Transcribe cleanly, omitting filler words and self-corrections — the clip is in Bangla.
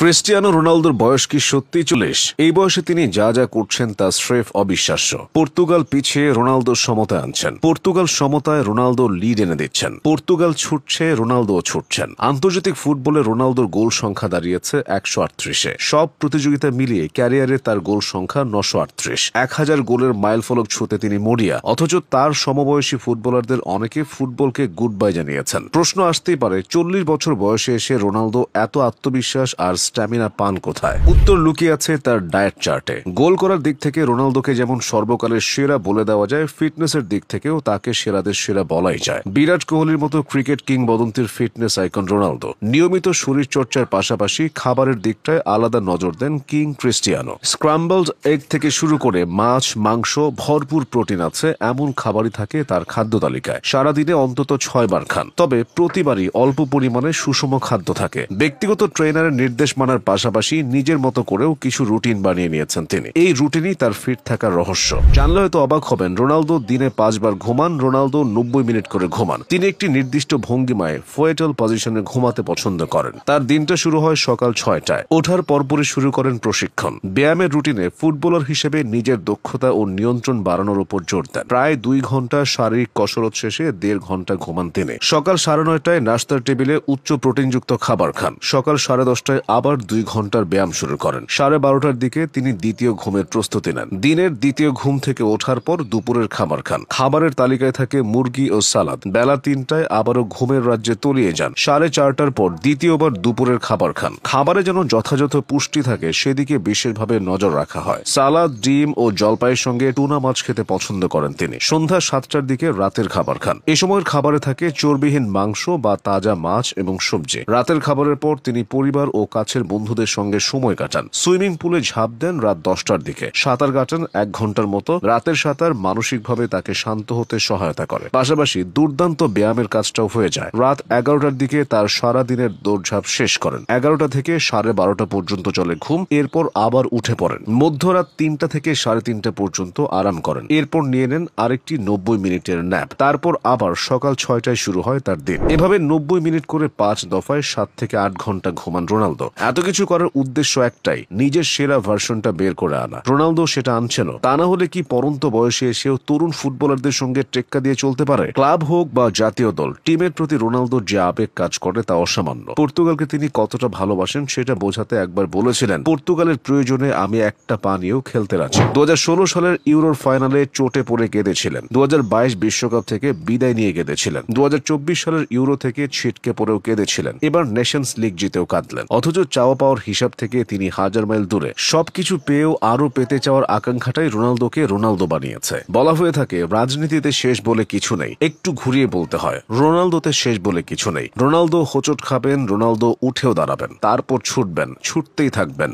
ক্রিস্টিয়ানো রোনালদোর বয়স কি সত্যি 40? এই বয়সে তিনি যা যা করছেন তা স্রেফ অবিশ্বাস্য। পর্তুগাল পিছিয়ে রোনালদো সমতায় আনছেন, পর্তুগাল সমতায় রোনালদো লিড এনে দিচ্ছেন, পর্তুগাল ছুটছে, রোনালদোও ছুটছেন। আন্তর্জাতিক ফুটবলে রোনালদোর গোল সংখ্যা দাঁড়িয়েছে 138-এ। সব প্রতিযোগিতা মিলিয়ে ক্যারিয়ারে তার গোল সংখ্যা 938। 1000 গোলের মাইলফলক ছুঁতে তিনি মরিয়া। অথচ তার সমবয়সী ফুটবলারদের অনেকে ফুটবলকে গুড বাই জানিয়েছেন। প্রশ্ন আসতেই পারে, 40 বছর বয়সে এসে রোনালদো এত আত্মবিশ্বাস আর স্ট্যামিনা পান কোথায়? উত্তর লুকিয়ে আছে তার ডায়েট চার্টে। গোল করার দিক থেকে রোনালদোকে যেমন সর্বকালের সেরা বলে দেওয়া যায়, ফিটনেসের দিক থেকেও তাকে সেরাদের সেরা বলাই যায়। বিরাট কোহলির মতো ক্রিকেট কিংবদন্তির ফিটনেস আইকন রোনালদো। নিয়মিত শরীর চর্চার পাশাপাশি খাবারের দিকটায় আলাদা নজর দেন কিং ক্রিস্টিয়ানো। স্ক্রাম্বলড এগ থেকে শুরু করে মাছ, মাংস, ভরপুর প্রোটিন আছে এমন খাবারই থাকে তার খাদ্য তালিকায়। সারাদিনে অন্তত 6 বার খান, তবে প্রতিবারই অল্প পরিমাণে সুষম খাদ্য থাকে। ব্যক্তিগত ট্রেনারের নির্দেশ মানার পাশাপাশি নিজের মতো করেও কিছু রুটিন বানিয়ে নিয়েছেন তিনি। এই রুটিনই তার ফিট থাকার রহস্য। জানলে হয়তো অবাক হবেন, রোনালদো দিনে 5 বার ঘুমান। রোনালদো 90 মিনিট করে ঘুমান। তিনি একটি নির্দিষ্ট ভঙ্গিমায় ফোয়েটাল পজিশনে ঘুমাতে পছন্দ করেন। তার দিনটা শুরু হয় সকাল 6টায়। ওঠার পরপরই শুরু করেন প্রশিক্ষণ। ব্যায়ামের রুটিনে ফুটবলার হিসেবে নিজের দক্ষতা ও নিয়ন্ত্রণ বাড়ানোর উপর জোর দেন। প্রায় 2 ঘন্টা শারীরিক কসরত শেষে 1.5 ঘন্টা ঘুমান তিনি। সকাল 9:30টায় নাস্তার টেবিলে উচ্চ প্রোটিনযুক্ত খাবার খান। সকাল 10:30টায় আবার 2 ঘন্টার ব্যায়াম শুরু করেন। 12:30টার দিকে তিনি দ্বিতীয় ঘুমের প্রস্তুতি নেন। দিনের দ্বিতীয় ঘুম থেকে ওঠার পর দুপুরের খাবার খান। খাবারের তালিকায় থাকে মুরগি ও সালাদ। বেলা 3টায় আবারও ঘুমের রাজ্যে তলিয়ে যান। 4:30টার পর দ্বিতীয়বার দুপুরের খাবার খান। খাবারে যেন যথাযথ পুষ্টি থাকে সেদিকে বিশেষভাবে নজর রাখা হয়। সালাদ, ডিম ও জলপাইয়ের সঙ্গে টুনা মাছ খেতে পছন্দ করেন তিনি। সন্ধ্যা 7টার দিকে রাতের খাবার খান। এ সময়ের খাবারে থাকে চর্বিহীন মাংস বা তাজা মাছ এবং সবজি। রাতের খাবারের পর তিনি পরিবার ও কাছের বন্ধুদের সঙ্গে সময় কাটান। সুইমিং পুলে ঝাঁপ দেন রাত 10টার দিকে। সাঁতার কাটান 1 ঘন্টার মতো। রাতের সাঁতার মানসিকভাবে তাকে শান্ত হতে সহায়তা করে। পাশাপাশি দুর্দান্ত ব্যায়ামের কাজটাও হয়ে যায়। রাত 11টার দিকে তার সারা দিনের দৌড়ঝাঁপ শেষ করেন। 11টা থেকে 12:30 পর্যন্ত চলে ঘুম। এরপর আবার উঠে পড়েন। মধ্যরাত 3টা থেকে 3:30 পর্যন্ত আরাম করেন। এরপর নিয়ে নেন আরেকটি 90 মিনিটের ন্যাপ। তারপর আবার সকাল 6টায় শুরু হয় তার দিন। এভাবে 90 মিনিট করে 5 দফায় 7 থেকে 8 ঘন্টা ঘুমান রোনালদো। এত কিছু করার উদ্দেশ্য একটাই, নিজের সেরা ভার্সনটা বের করে আনা। রোনালদো সেটা আনছেন। তা না হলে কি পরন্ত বয়সে এসেও তরুণ ফুটবলারদের সঙ্গে টেক্কা দিয়ে চলতে পারে? ক্লাব হোক বা জাতীয় দল, টিমের প্রতি রোনালদোর যে আবেগ কাজ করে তা অসামান্য। পর্তুগালকে তিনি কতটা ভালোবাসেন সেটা বোঝাতে একবার বলেছিলেন, পর্তুগালের প্রয়োজনে আমি একটা পা নিয়েও খেলতে রাজি। 2016 সালের ইউরোর ফাইনালে চোটে পড়ে কেঁদেছিলেন। 2022 বিশ্বকাপ থেকে বিদায় নিয়ে কেঁদেছিলেন। 2024 সালের ইউরো থেকে ছিটকে পড়েও কেঁদেছিলেন। এবার নেশনস লিগ জিতেও কাঁদলেন। অথচ চাওয়া পাওয়ার হিসাব থেকে তিনি 1000 মাইল দূরে। সবকিছু পেয়েও আরো পেতে চাওয়ার আকাঙ্ক্ষাটাই রোনালদোকে রোনালদো বানিয়েছে। বলা হয়ে থাকে, রাজনীতিতে শেষ বলে কিছু নেই, একটু ঘুরিয়ে বলতে হয়, রোনালদোতে শেষ বলে কিছু নেই। রোনালদো হোঁচট খাবেন, রোনালদো উঠেও দাঁড়াবেন, তারপর ছুটবেন, ছুটতেই থাকবেন।